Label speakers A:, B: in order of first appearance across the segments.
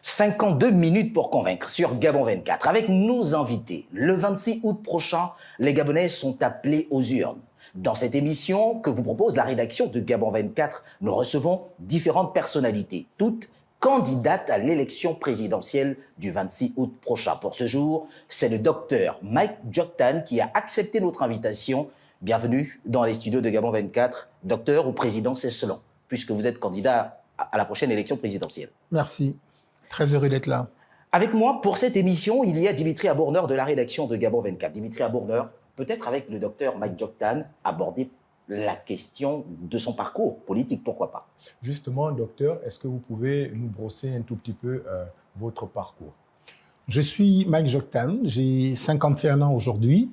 A: 52 minutes pour convaincre » sur Gabon 24. Avec nos invités, le 26 août prochain, les Gabonais sont appelés aux urnes. Dans cette émission que vous propose la rédaction de Gabon 24, nous recevons différentes personnalités, toutes candidates à l'élection présidentielle du 26 août prochain. Pour ce jour, c'est le docteur Mike Djoktan qui a accepté notre invitation. Bienvenue dans les studios de Gabon 24. Docteur ou président, c'est selon, puisque vous êtes candidat à la prochaine élection présidentielle.
B: Merci. Très heureux d'être là.
A: Avec moi, pour cette émission, il y a Dimitri Abourneur de la rédaction de Gabon 24. Dimitri Abourneur, peut-être avec le docteur Mike Djoktan, aborder la question de son parcours politique, pourquoi pas.
C: Justement, docteur, est-ce que vous pouvez nous brosser un tout petit peu votre parcours?
B: Je suis Mike Djoktan, j'ai 51 ans aujourd'hui.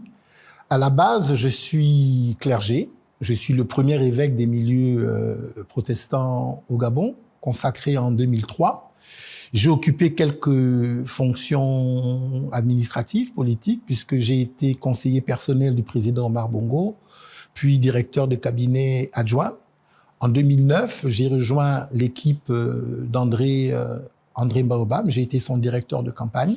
B: À la base, je suis clergé. Je suis le premier évêque des milieux protestants au Gabon, consacré en 2003. J'ai occupé quelques fonctions administratives, politiques, puisque j'ai été conseiller personnel du président Omar Bongo, puis directeur de cabinet adjoint. En 2009, j'ai rejoint l'équipe d'André Baobam. J'ai été son directeur de campagne,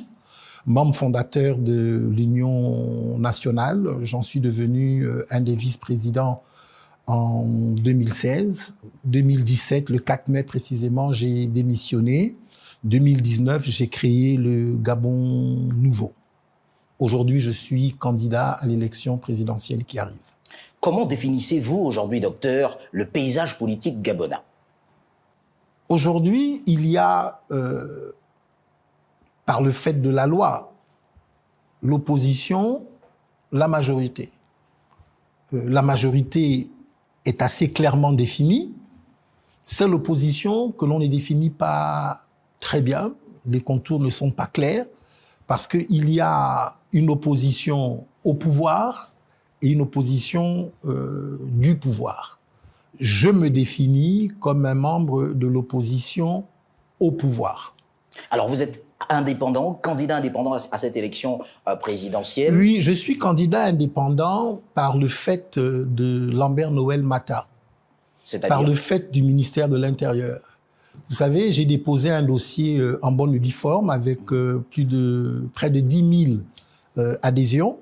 B: membre fondateur de l'Union nationale. J'en suis devenu un des vice-présidents en 2016. 2017, le 4 mai précisément, j'ai démissionné. 2019, j'ai créé le Gabon Nouveau. Aujourd'hui, je suis candidat à l'élection présidentielle qui arrive.
A: Comment définissez-vous aujourd'hui, docteur, le paysage politique gabonais?
B: Aujourd'hui, il y a, par le fait de la loi, l'opposition, la majorité. La majorité est assez clairement définie. C'est l'opposition que l'on ne définit pas très bien, les contours ne sont pas clairs, parce qu'il y a une opposition au pouvoir et une opposition du pouvoir. Je me définis comme un membre de l'opposition au pouvoir.
A: Alors vous êtes indépendant, candidat indépendant à cette élection présidentielle?
B: Oui, je suis candidat indépendant par le fait de Lambert Noël Mata, par le fait du ministère de l'Intérieur. Vous savez, j'ai déposé un dossier en bonne et due forme avec près de 10 000 adhésions.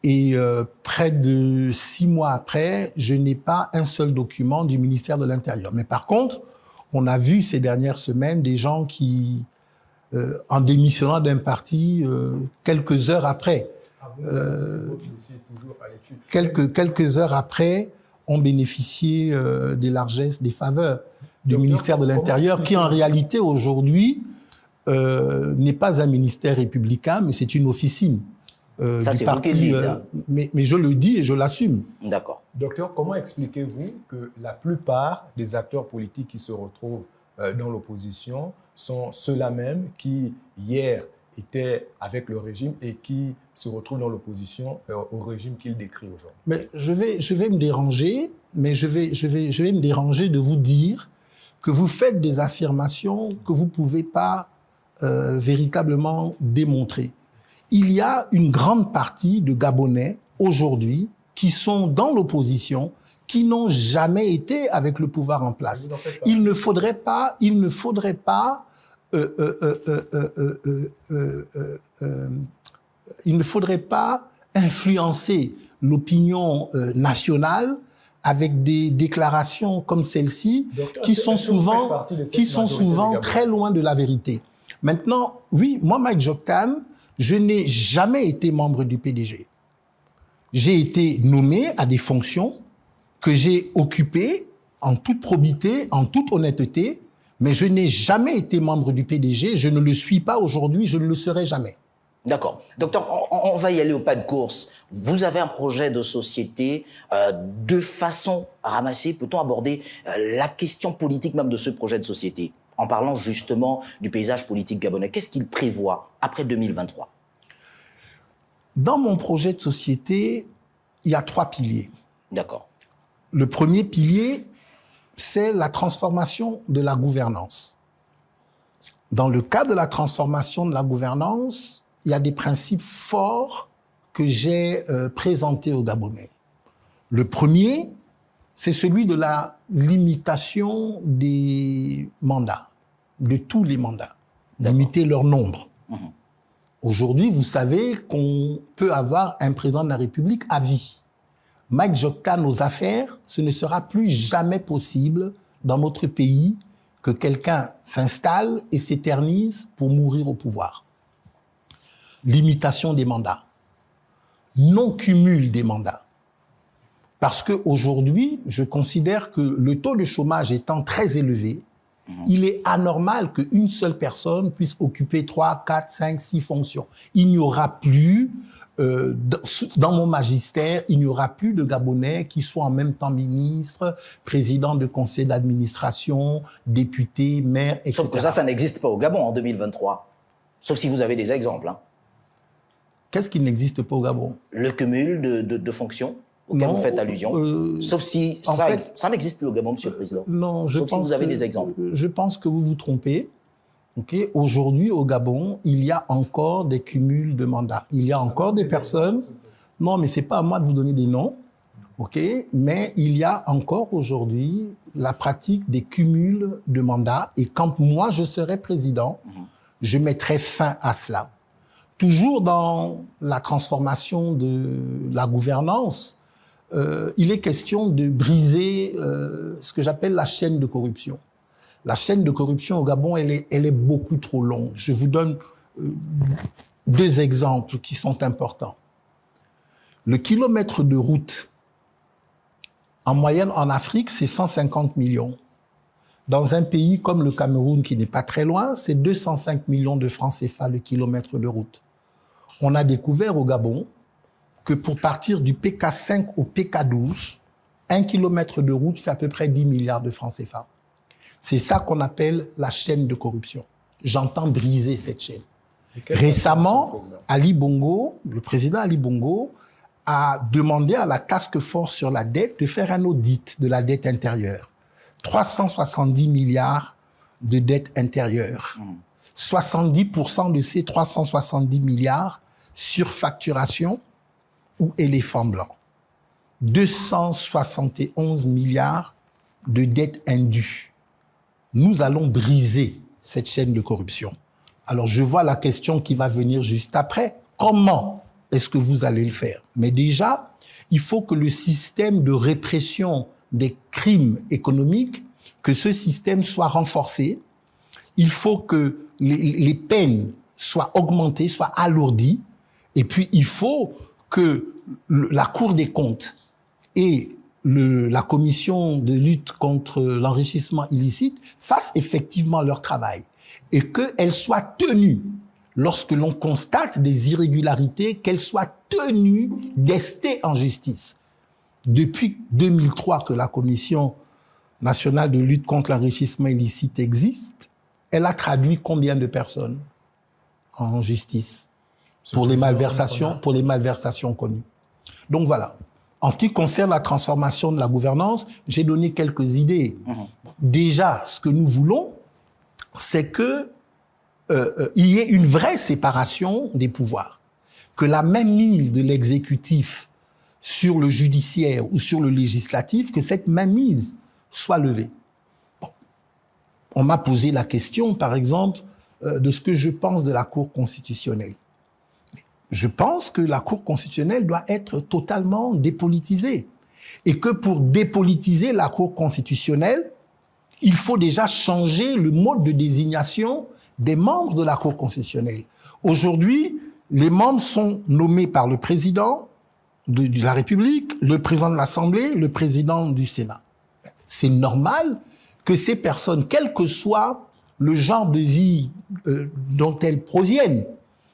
B: Et près de 6 mois après, je n'ai pas un seul document du ministère de l'Intérieur. Mais par contre, on a vu ces dernières semaines des gens qui, en démissionnant d'un parti, quelques heures après, quelques heures après, ont bénéficié des largesses, des faveurs du ministère de l'Intérieur, qui en réalité aujourd'hui n'est pas un ministère républicain, mais c'est une officine du parti. Mais je le dis et je l'assume.
A: D'accord.
C: Docteur, comment expliquez-vous que la plupart des acteurs politiques qui se retrouvent dans l'opposition sont ceux-là même qui, hier, étaient avec le régime et qui se retrouvent dans l'opposition au régime qu'il décrit aujourd'hui?
B: Mais je vais me déranger, mais je vais me déranger de vous dire que vous faites des affirmations que vous ne pouvez pas véritablement démontrer. Il y a une grande partie de Gabonais aujourd'hui qui sont dans l'opposition, qui n'ont jamais été avec le pouvoir en place. Il ne faudrait pas influencer l'opinion nationale avec des déclarations comme celle-ci, qui sont souvent très loin de la vérité. Maintenant, oui, moi, Mike Djoktan, je n'ai jamais été membre du PDG. J'ai été nommé à des fonctions que j'ai occupées en toute probité, en toute honnêteté, mais je n'ai jamais été membre du PDG, je ne le suis pas aujourd'hui, je ne le serai jamais.
A: D'accord. Docteur, on va y aller au pas de course. Vous avez un projet de société de façon ramassée. Peut-on aborder la question politique même de ce projet de société en parlant justement du paysage politique gabonais? Qu'est-ce qu'il prévoit après 2023?
B: Dans mon projet de société, il y a 3 piliers.
A: D'accord.
B: Le premier pilier, c'est la transformation de la gouvernance. dans le cadre de la transformation de la gouvernance, il y a des principes forts que j'ai présentés aux Gabonais. Le premier, c'est celui de la limitation des mandats, de tous les mandats, limiter leur nombre. Aujourd'hui, vous savez qu'on peut avoir un président de la République à vie. Mike Joktan aux affaires, ce ne sera plus jamais possible dans notre pays que quelqu'un s'installe et s'éternise pour mourir au pouvoir. Limitation des mandats. Non-cumul des mandats. Parce qu'aujourd'hui, je considère que le taux de chômage étant très élevé, il est anormal qu'une seule personne puisse occuper 3, 4, 5, 6 fonctions. Il n'y aura plus, dans mon magistère, il n'y aura plus de Gabonais qui soient en même temps ministre, président de conseil d'administration, député, maire, etc.
A: Sauf que ça n'existe pas au Gabon en 2023. Sauf si vous avez des exemples. Hein.
B: Qu'est-ce qui n'existe pas au Gabon?
A: Le cumul de fonctions auquel vous faites allusion. Sauf si ça n'existe plus au Gabon, Monsieur le Président.
B: Non,
A: sauf si vous avez des exemples.
B: Je pense que vous vous trompez. Okay? Aujourd'hui, au Gabon, il y a encore des cumuls de mandats. Il y a encore des personnes... Non, mais c'est pas à moi de vous donner des noms. Okay? Mais il y a encore aujourd'hui la pratique des cumuls de mandats. Et quand moi, je serai président, je mettrai fin à cela. Toujours dans la transformation de la gouvernance, il est question de briser ce que j'appelle la chaîne de corruption. La chaîne de corruption au Gabon, elle est beaucoup trop longue. Je vous donne 2 exemples qui sont importants. Le kilomètre de route, en moyenne en Afrique, c'est 150 millions. Dans un pays comme le Cameroun, qui n'est pas très loin, c'est 205 millions de francs CFA le kilomètre de route. On a découvert au Gabon que pour partir du PK5 au PK12, 1 kilomètre de route fait à peu près 10 milliards de francs CFA. C'est ça qu'on appelle la chaîne de corruption. J'entends briser cette chaîne. Récemment, Ali Bongo, le président Ali Bongo, a demandé à la Task Force sur la dette de faire un audit de la dette intérieure. 370 milliards de dette intérieure. 70% de ces 370 milliards surfacturation ou éléphant blanc. 271 milliards de dettes indues. Nous allons briser cette chaîne de corruption. Alors, je vois la question qui va venir juste après. Comment est-ce que vous allez le faire? Mais déjà, il faut que le système de répression des crimes économiques, que ce système soit renforcé. Il faut que les peines soient augmentées, soient alourdies. Et puis, il faut que la Cour des comptes et la Commission de lutte contre l'enrichissement illicite fassent effectivement leur travail et qu'elles soient tenues, lorsque l'on constate des irrégularités, qu'elles soient tenues d'ester en justice. Depuis 2003 que la Commission nationale de lutte contre l'enrichissement illicite existe, elle a traduit combien de personnes en justice pour les malversations connues. Donc voilà. En ce qui concerne la transformation de la gouvernance, j'ai donné quelques idées. Déjà, ce que nous voulons, c'est que il y ait une vraie séparation des pouvoirs, que la mainmise de l'exécutif sur le judiciaire ou sur le législatif, que cette mainmise soit levée. Bon. On m'a posé la question, par exemple, de ce que je pense de la Cour constitutionnelle. Je pense que la Cour constitutionnelle doit être totalement dépolitisée. Et que pour dépolitiser la Cour constitutionnelle, il faut déjà changer le mode de désignation des membres de la Cour constitutionnelle. Aujourd'hui, les membres sont nommés par le président de la République, le président de l'Assemblée, le président du Sénat. C'est normal que ces personnes, quel que soit le genre de vie dont elles proviennent,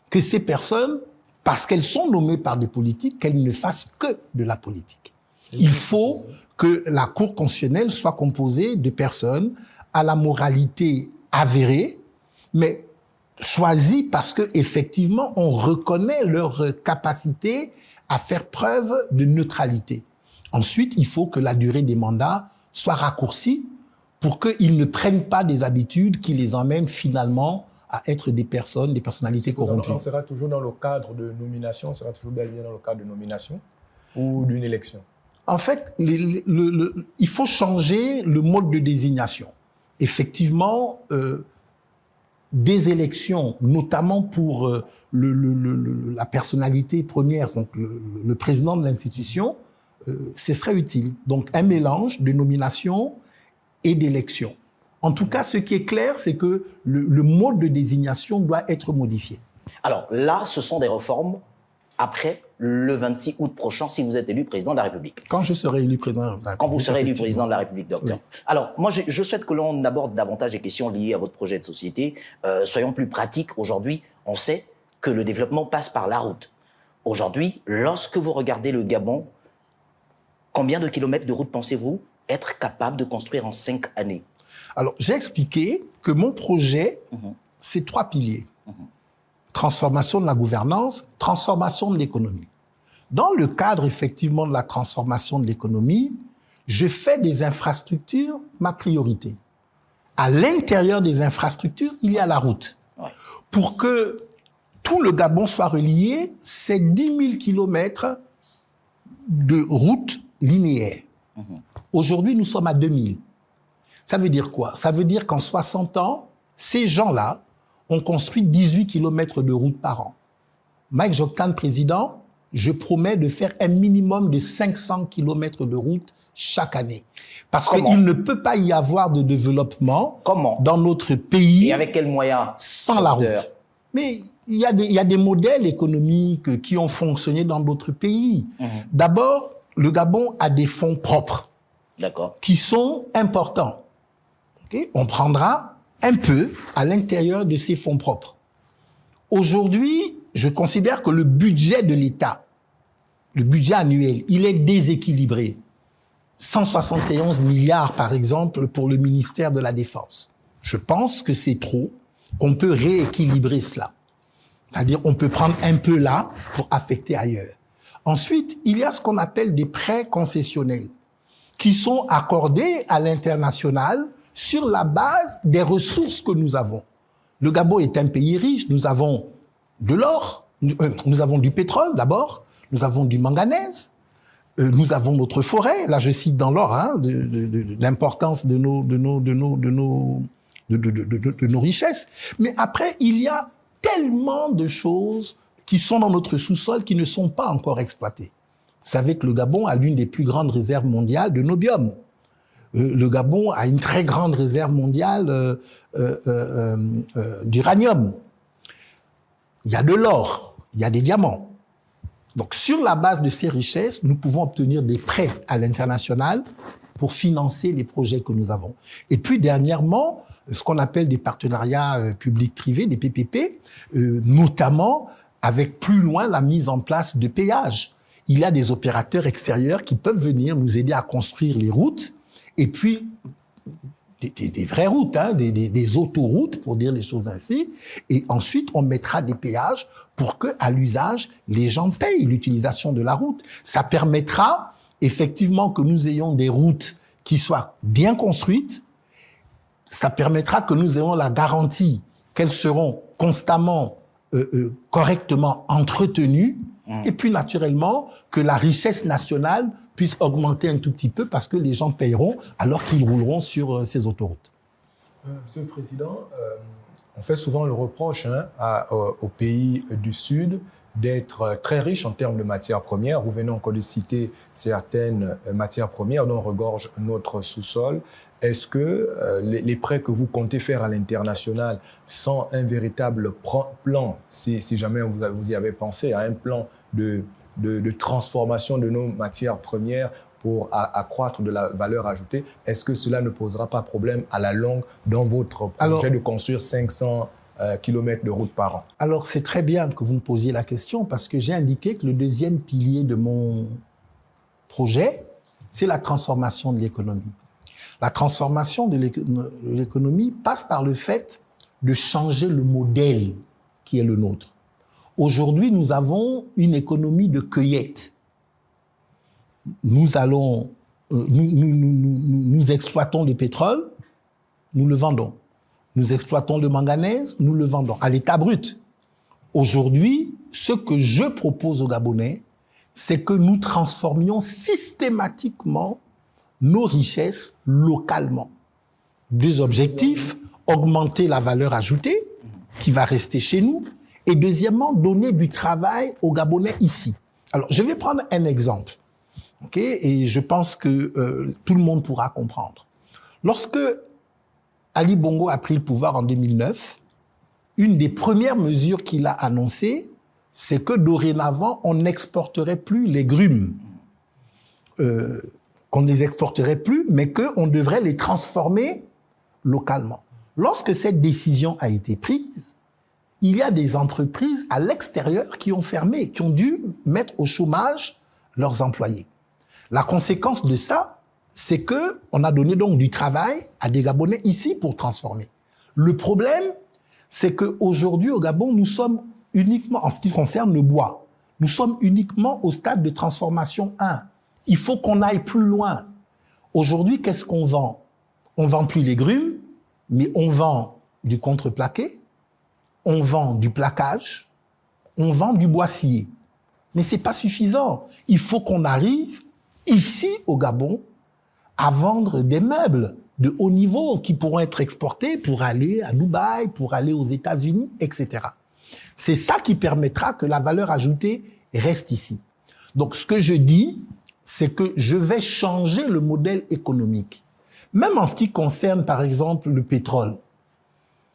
B: que ces personnes, parce qu'elles sont nommées par des politiques, qu'elles ne fassent que de la politique. Il faut que la Cour constitutionnelle soit composée de personnes à la moralité avérée, mais choisies parce que effectivement on reconnaît leur capacité à faire preuve de neutralité. Ensuite, il faut que la durée des mandats soit raccourcie pour qu'ils ne prennent pas des habitudes qui les emmènent finalement à être des personnes, des personnalités corrompues.
C: On sera toujours dans le cadre de nomination, on sera toujours bel et bien dans le cadre de nomination ou d'une élection?
B: En fait, il faut changer le mode de désignation. Effectivement, des élections, notamment pour la personnalité première, donc le président de l'institution, ce serait utile. Donc, un mélange de nomination et d'élection. En tout cas, ce qui est clair, c'est que le mode de désignation doit être modifié.
A: Alors là, ce sont des réformes après le 26 août prochain, si vous êtes élu président de la République.
B: Quand je serai élu président de la République.
A: Quand vous serez élu président de la République, docteur. Oui. Alors, moi, je souhaite que l'on aborde davantage les questions liées à votre projet de société. Soyons plus pratiques. Aujourd'hui, on sait que le développement passe par la route. Aujourd'hui, lorsque vous regardez le Gabon, combien de kilomètres de route pensez-vous être capable de construire en 5 années?
B: Alors, j'ai expliqué que mon projet, c'est 3 piliers. Transformation de la gouvernance, transformation de l'économie. Dans le cadre, effectivement, de la transformation de l'économie, je fais des infrastructures ma priorité. À l'intérieur des infrastructures, il y a la route. Ouais. Pour que tout le Gabon soit relié, c'est 10 000 kilomètres de route linéaire. Aujourd'hui, nous sommes à 2 000. Ça veut dire quoi? Ça veut dire qu'en 60 ans, ces gens-là ont construit 18 kilomètres de route par an. Mike Joktan, président, je promets de faire un minimum de 500 kilomètres de route chaque année. Parce qu'il ne peut pas y avoir de développement dans notre pays.
A: Et avec quels moyens?
B: Sans la route. Mais il y a des modèles économiques qui ont fonctionné dans d'autres pays. D'abord, le Gabon a des fonds propres.
A: D'accord.
B: Qui sont importants. Okay? On prendra un peu à l'intérieur de ces fonds propres. Aujourd'hui, je considère que le budget de l'État, le budget annuel, il est déséquilibré. 171 milliards, par exemple, pour le ministère de la Défense. Je pense que c'est trop, qu'on peut rééquilibrer cela. C'est-à-dire, on peut prendre un peu là pour affecter ailleurs. Ensuite, il y a ce qu'on appelle des prêts concessionnels qui sont accordés à l'international sur la base des ressources que nous avons. Le Gabon est un pays riche, nous avons de l'or, nous avons du pétrole d'abord, nous avons du manganèse, nous avons notre forêt, là je cite dans l'or de l'importance de nos richesses. Mais après, il y a tellement de choses qui sont dans notre sous-sol qui ne sont pas encore exploitées. Vous savez que le Gabon a l'une des plus grandes réserves mondiales de nobium. Le Gabon a une très grande réserve mondiale d'uranium. Il y a de l'or, il y a des diamants. Donc, sur la base de ces richesses, nous pouvons obtenir des prêts à l'international pour financer les projets que nous avons. Et puis, dernièrement, ce qu'on appelle des partenariats publics-privés, des PPP, notamment avec plus loin la mise en place de péages. Il y a des opérateurs extérieurs qui peuvent venir nous aider à construire les routes, et puis des vraies routes, des autoroutes, pour dire les choses ainsi. Et ensuite, on mettra des péages pour que, à l'usage, les gens payent l'utilisation de la route. Ça permettra effectivement que nous ayons des routes qui soient bien construites. Ça permettra que nous ayons la garantie qu'elles seront constamment, correctement entretenues. Et puis, naturellement, que la richesse nationale puisse augmenter un tout petit peu parce que les gens paieront alors qu'ils rouleront sur ces autoroutes.
C: Monsieur le Président, on fait souvent le reproche aux pays du Sud d'être très riches en termes de matières premières. Vous venez encore de citer certaines matières premières dont regorge notre sous-sol. Est-ce que les prêts que vous comptez faire à l'international sans un véritable plan, si jamais vous y avez pensé, à un plan de transformation de nos matières premières pour accroître de la valeur ajoutée, est-ce que cela ne posera pas problème à la longue dans votre projet de construire 500 km de route par an?
B: Alors, c'est très bien que vous me posiez la question parce que j'ai indiqué que le deuxième pilier de mon projet, c'est la transformation de l'économie. La transformation de l'économie passe par le fait de changer le modèle qui est le nôtre. Aujourd'hui, nous avons une économie de cueillette. Nous exploitons le pétrole, nous le vendons. Nous exploitons le manganèse, nous le vendons à l'état brut. Aujourd'hui, ce que je propose aux Gabonais, c'est que nous transformions systématiquement nos richesses localement. 2 objectifs, augmenter la valeur ajoutée qui va rester chez nous et deuxièmement, donner du travail aux Gabonais ici. Alors, je vais prendre un exemple, ok, et je pense que tout le monde pourra comprendre. Lorsque Ali Bongo a pris le pouvoir en 2009, une des premières mesures qu'il a annoncées, c'est que dorénavant, on n'exporterait plus les grumes. Qu'on ne les exporterait plus, mais qu'on devrait les transformer localement. Lorsque cette décision a été prise, il y a des entreprises à l'extérieur qui ont fermé, qui ont dû mettre au chômage leurs employés. La conséquence de ça, c'est que on a donné donc du travail à des Gabonais ici pour transformer. Le problème, c'est qu'aujourd'hui, au Gabon, nous sommes uniquement, en ce qui concerne le bois, nous sommes uniquement au stade de transformation 1. Il faut qu'on aille plus loin. Aujourd'hui, qu'est-ce qu'on vend? On vend plus les grumes, mais on vend du contreplaqué, on vend du plaquage, on vend du bois scié. Mais c'est pas suffisant. Il faut qu'on arrive, ici, au Gabon, à vendre des meubles de haut niveau qui pourront être exportés pour aller à Dubaï, pour aller aux États-Unis, etc. C'est ça qui permettra que la valeur ajoutée reste ici. Donc, ce que je dis, c'est que je vais changer le modèle économique. Même en ce qui concerne, par exemple, le pétrole.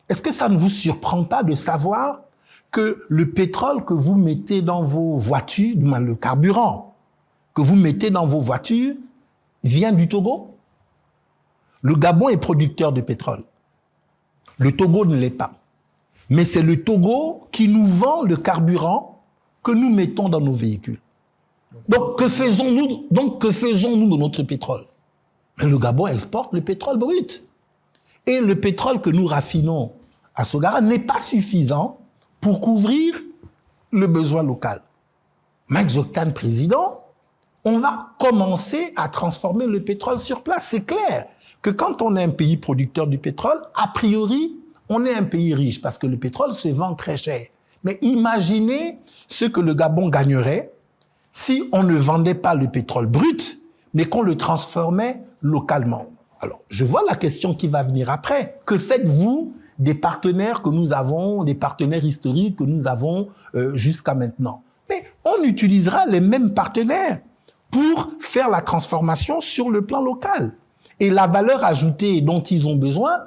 B: Est-ce que ça ne vous surprend pas de savoir que le pétrole que vous mettez dans vos voitures, le carburant que vous mettez dans vos voitures, vient du Togo? Le Gabon est producteur de pétrole. Le Togo ne l'est pas. Mais c'est le Togo qui nous vend le carburant que nous mettons dans nos véhicules. Donc, que faisons-nous de notre pétrole? Le Gabon exporte le pétrole brut. Et le pétrole que nous raffinons à Sogara n'est pas suffisant pour couvrir le besoin local. Mike Joktan, président, on va commencer à transformer le pétrole sur place. C'est clair que quand on est un pays producteur du pétrole, a priori, on est un pays riche parce que le pétrole se vend très cher. Mais imaginez ce que le Gabon gagnerait si on ne vendait pas le pétrole brut, mais qu'on le transformait localement. Alors, je vois la question qui va venir après. Que faites-vous des partenaires que nous avons, des partenaires historiques que nous avons jusqu'à maintenant? Mais on utilisera les mêmes partenaires pour faire la transformation sur le plan local. Et la valeur ajoutée dont ils ont besoin,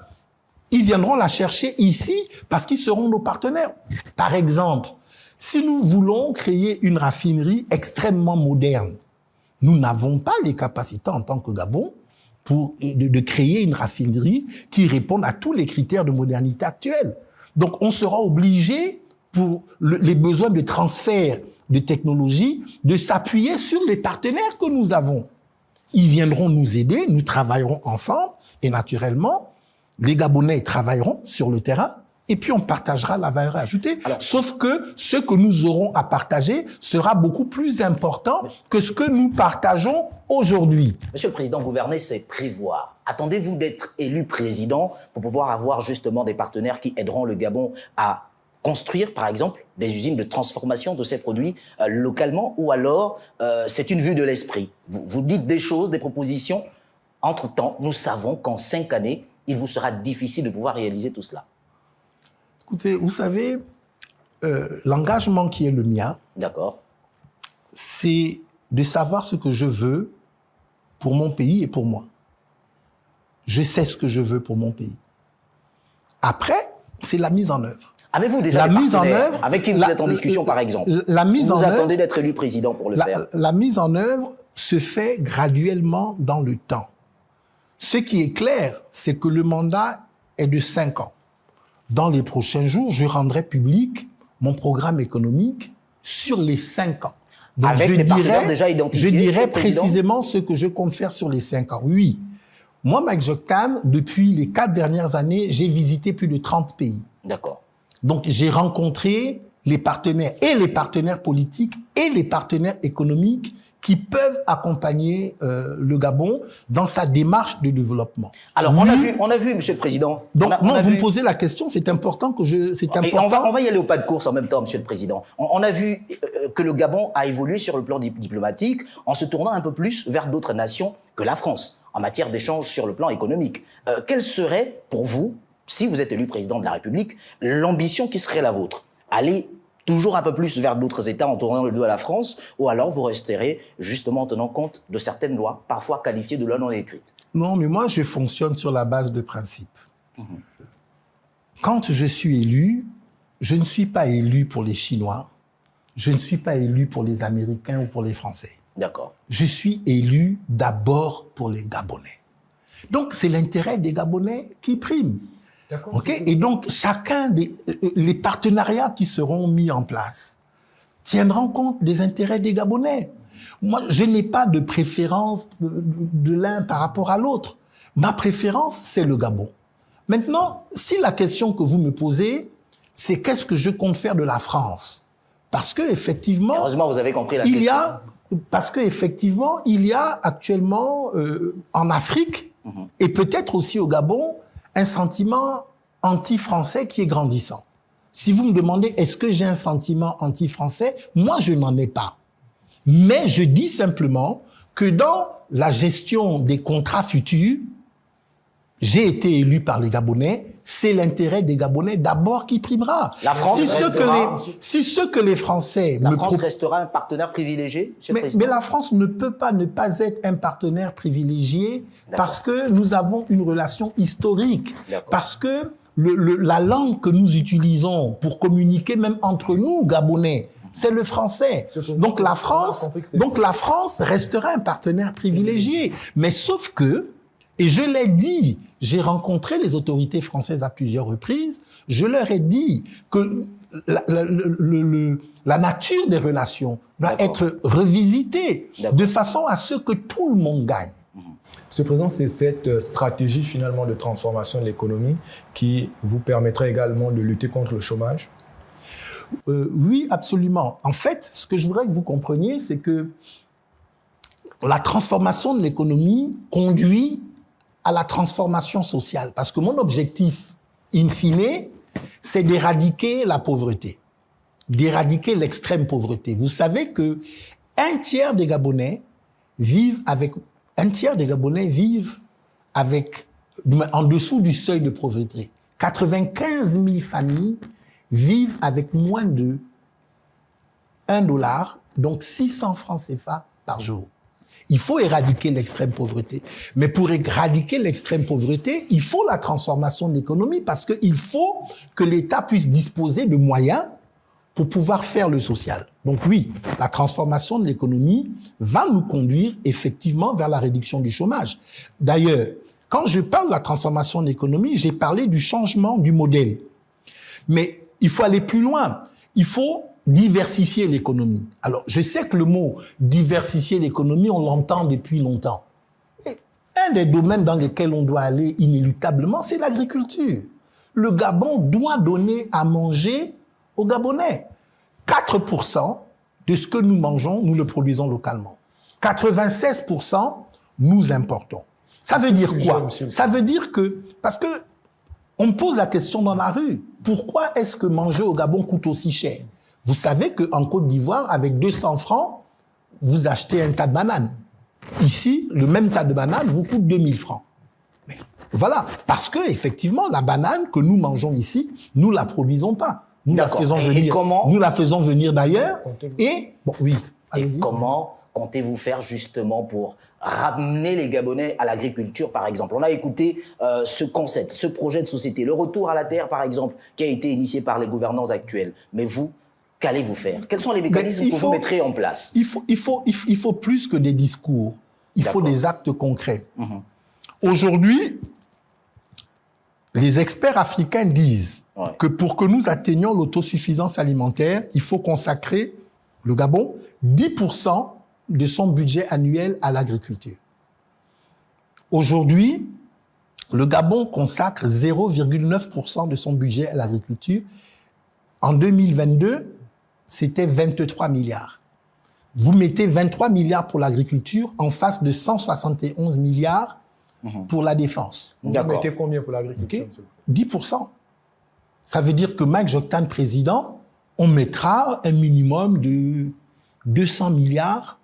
B: ils viendront la chercher ici parce qu'ils seront nos partenaires. Par exemple, si nous voulons créer une raffinerie extrêmement moderne, nous n'avons pas les capacités en tant que Gabon de créer une raffinerie qui réponde à tous les critères de modernité actuels. Donc, on sera obligé, pour les besoins de transfert de technologie, de s'appuyer sur les partenaires que nous avons. Ils viendront nous aider, nous travaillerons ensemble, et naturellement, les Gabonais travailleront sur le terrain, et puis on partagera la valeur ajoutée. Alors, sauf que ce que nous aurons à partager sera beaucoup plus important que ce que nous partageons aujourd'hui.
A: Monsieur le Président, gouverner, c'est prévoir. Attendez-vous d'être élu président pour pouvoir avoir justement des partenaires qui aideront le Gabon à construire, par exemple, des usines de transformation de ces produits localement, ou alors c'est une vue de l'esprit? Vous dites des choses, des propositions. Entre-temps, nous savons qu'en 5 années, il vous sera difficile de pouvoir réaliser tout cela.
B: Écoutez, vous savez, l'engagement qui est le mien,
A: d'accord,
B: c'est de savoir ce que je veux pour mon pays et pour moi. Je sais ce que je veux pour mon pays. Après, c'est la mise en œuvre.
A: Avez-vous déjà des partenaires avec qui vous êtes en discussion, par exemple? Vous attendez d'être élu président pour le faire?
B: La mise en œuvre se fait graduellement dans le temps. Ce qui est clair, c'est que le mandat est de 5 ans. Dans les prochains jours, je rendrai public mon programme économique sur les 5 ans. Donc
A: avec les partenaires déjà identifiés?
B: Je dirais précisément ce que je compte faire sur les 5 ans. Oui. Moi, Mike Joktan, depuis les 4 dernières années, j'ai visité plus de 30 pays.
A: D'accord.
B: Donc, j'ai rencontré les partenaires, et les partenaires politiques, et les partenaires économiques qui peuvent accompagner le Gabon dans sa démarche de développement.
A: Alors, on a vu, Monsieur le Président.
B: Donc, vous me posez la question, c'est important que
A: on va y aller au pas de course en même temps, Monsieur le Président. On a vu que le Gabon a évolué sur le plan diplomatique en se tournant un peu plus vers d'autres nations que la France en matière d'échanges sur le plan économique. Quelle serait, pour vous, si vous êtes élu président de la République, l'ambition qui serait la vôtre? Aller toujours un peu plus vers d'autres États en tournant le dos à la France, ou alors vous resterez justement en tenant compte de certaines lois, parfois qualifiées de lois non écrites?
B: Non, mais moi, je fonctionne sur la base de principes. Quand je suis élu, je ne suis pas élu pour les Chinois, je ne suis pas élu pour les Américains ou pour les Français.
A: D'accord.
B: Je suis élu d'abord pour les Gabonais. Donc, c'est l'intérêt des Gabonais qui prime. Okay? Et donc, les partenariats qui seront mis en place tiendront compte des intérêts des Gabonais. Moi, je n'ai pas de préférence de l'un par rapport à l'autre. Ma préférence, c'est le Gabon. Maintenant, si la question que vous me posez, c'est qu'est-ce que je compte faire de la France? Parce que effectivement,
A: heureusement, vous avez compris la question.
B: Parce que effectivement, il y a actuellement en Afrique et peut-être aussi au Gabon un sentiment anti-français qui est grandissant. Si vous me demandez est-ce que j'ai un sentiment anti-français, moi je n'en ai pas. Mais je dis simplement que dans la gestion des contrats futurs, j'ai été élu par les Gabonais, c'est l'intérêt des Gabonais d'abord qui primera.
A: La France
B: si ce que les Français
A: restera un partenaire privilégié, Monsieur le Président.
B: Mais la France ne peut pas ne pas être un partenaire privilégié parce que nous avons une relation historique, parce que la langue que nous utilisons pour communiquer même entre nous, Gabonais, c'est le français. Donc la France restera un partenaire privilégié. Mais sauf que, et je l'ai dit, j'ai rencontré les autorités françaises à plusieurs reprises, je leur ai dit que la nature des relations doit être revisitée de façon à ce que tout le monde gagne.
C: Monsieur le Président, c'est cette stratégie finalement de transformation de l'économie qui vous permettrait également de lutter contre le chômage?
B: Oui, absolument. En fait, ce que je voudrais que vous compreniez, c'est que la transformation de l'économie conduit à la transformation sociale. Parce que mon objectif, in fine, c'est d'éradiquer la pauvreté, d'éradiquer l'extrême pauvreté. Vous savez que un tiers des Gabonais vivent en dessous du seuil de pauvreté. 95 000 familles vivent avec moins de $1, donc 600 francs CFA par jour. Il faut éradiquer l'extrême pauvreté. Mais pour éradiquer l'extrême pauvreté, il faut la transformation de l'économie parce qu'il faut que l'État puisse disposer de moyens pour pouvoir faire le social. Donc oui, la transformation de l'économie va nous conduire effectivement vers la réduction du chômage. D'ailleurs, quand je parle de la transformation de l'économie, j'ai parlé du changement du modèle. Mais il faut aller plus loin. Il faut diversifier l'économie. Alors, je sais que le mot diversifier l'économie, on l'entend depuis longtemps. Et un des domaines dans lesquels on doit aller inéluctablement, c'est l'agriculture. Le Gabon doit donner à manger aux Gabonais. 4% de ce que nous mangeons, nous le produisons localement. 96%, nous importons. Ça veut dire quoi? Ça veut dire que, parce que on me pose la question dans la rue, pourquoi est-ce que manger au Gabon coûte aussi cher? Vous savez qu'en Côte d'Ivoire, avec 200 francs, vous achetez un tas de bananes. Ici, le même tas de bananes vous coûte 2000 francs. Mais voilà, parce que effectivement, la banane que nous mangeons ici, nous la produisons pas. Nous la faisons venir. Nous la faisons venir d'ailleurs. Et bon, oui.
A: Et comment comptez-vous faire justement pour ramener les Gabonais à l'agriculture, par exemple? On a écouté ce concept, ce projet de société, le retour à la terre, par exemple, qui a été initié par les gouvernants actuels. Mais vous, qu'allez-vous faire? Quels sont les mécanismes que vous mettrez en place?
B: Il faut plus que des discours. Il faut des actes concrets. Aujourd'hui, les experts africains disent que pour que nous atteignions l'autosuffisance alimentaire, il faut consacrer, le Gabon, 10% de son budget annuel à l'agriculture. Aujourd'hui, le Gabon consacre 0,9% de son budget à l'agriculture. En 2022, c'était 23 milliards. vous mettez 23 milliards pour l'agriculture en face de 171 milliards pour la défense.
C: Vous
A: D'accord.
C: mettez combien pour l'agriculture,
B: Ok.
C: monsieur le Président?
B: 10%. Ça veut dire que Mike Joktan, président, on mettra un minimum de 200 milliards,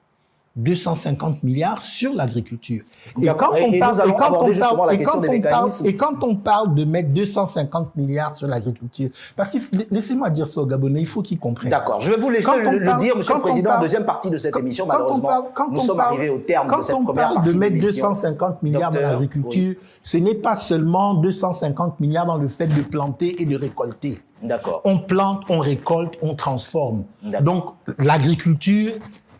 B: 250 milliards sur l'agriculture.
A: D'accord. Et nous allons aborder justement la question des mécanismes.
B: Et quand on parle de mettre 250 milliards sur l'agriculture, parce que laissez-moi dire ça aux Gabonais, il faut qu'ils comprennent.
A: D'accord, je vais vous laisser
B: Quand on
A: le
B: parle-
A: dire, Monsieur
B: quand
A: le
B: on
A: Président, en
B: parle-
A: deuxième partie de cette émission.
B: Quand on
A: Malheureusement,
B: parle- quand
A: nous
B: on
A: sommes
B: parle-
A: arrivés au terme de cette
B: Quand on
A: première
B: parle
A: partie
B: de mettre
A: l'émission.
B: 250 milliards dans
A: Docteur,
B: l'agriculture, ce n'est pas seulement 250 milliards dans le fait de planter et de récolter.
A: D'accord.
B: On plante, on récolte, on transforme.
A: D'accord.
B: Donc, l'agriculture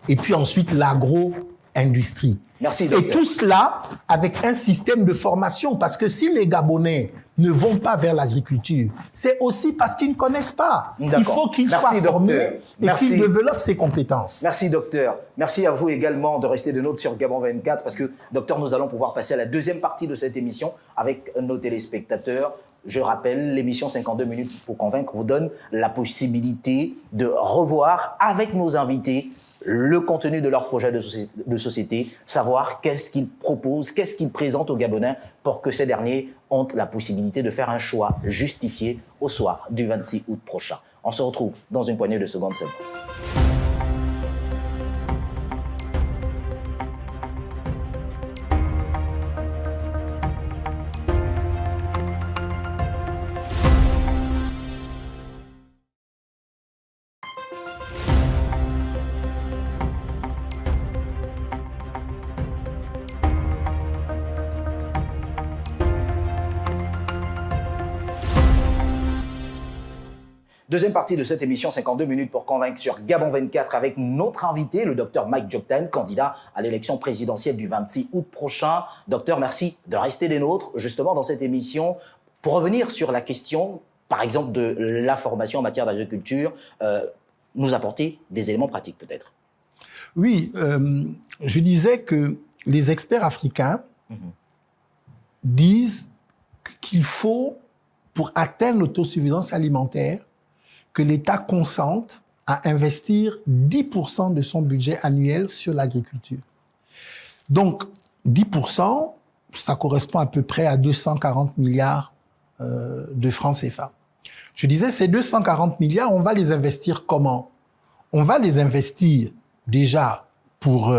B: et puis ensuite l'agro-industrie.
A: Merci,
B: Et
A: docteur.
B: tout cela avec un système de formation. Parce que si les Gabonais ne vont pas vers l'agriculture, c'est aussi parce qu'ils ne connaissent pas. Il
A: D'accord.
B: faut qu'ils
A: Merci,
B: soient formés
A: docteur.
B: et
A: Merci.
B: qu'ils développent ces compétences.
A: Merci, docteur. Merci à vous également de rester de nôtres sur Gabon 24 parce que, docteur, nous allons pouvoir passer à la deuxième partie de cette émission avec nos téléspectateurs. Je rappelle, l'émission 52 minutes pour convaincre vous donne la possibilité de revoir avec nos invités le contenu de leur projet de société, savoir qu'est-ce qu'ils proposent, qu'est-ce qu'ils présentent aux Gabonais pour que ces derniers ont la possibilité de faire un choix justifié au soir du 26 août prochain. On se retrouve dans une poignée de secondes seulement. Deuxième partie de cette émission 52 minutes pour convaincre sur Gabon 24 avec notre invité, le docteur Mike Joktan, candidat à l'élection présidentielle du 26 août prochain. Docteur, merci de rester des nôtres justement dans cette émission pour revenir sur la question, par exemple, de la formation en matière d'agriculture, nous apporter des éléments pratiques peut-être.
B: Oui, je disais que les experts africains disent qu'il faut, pour atteindre l'autosuffisance alimentaire, que l'État consente à investir 10% de son budget annuel sur l'agriculture. Donc, 10%, ça correspond à peu près à 240 milliards de francs CFA. Je disais, ces 240 milliards, on va les investir comment? On va les investir déjà pour